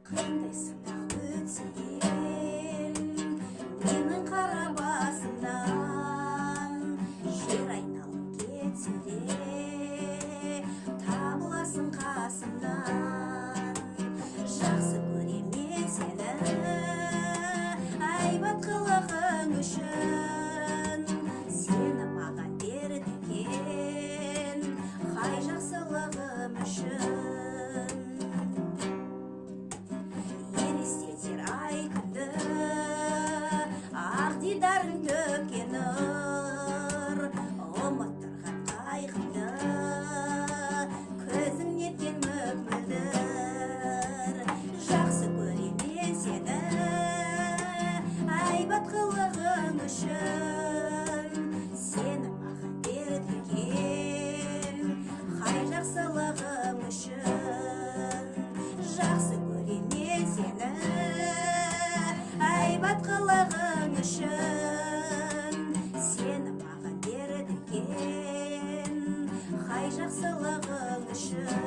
Қандай сынақ өтсе ел менің қара басымнан, жер айналып кетсе де табыласың қасымнан. Жақсы көремін сені айбат қылығың үшін, сені маған берді екен қай жақсылығым үшін. Елестетер ай күнді ақ дидарың төккен нұр, ұмыттырған қайғымды көзің неткен мөп-мөлдір. Жақсы көремін сені айбат қылығың үшін, сені маған берді екен қай жақсылығым үшін. Жақсы көремін сені айбат қылығың үшін, сені маған берді екен қай жақсылығың үшін.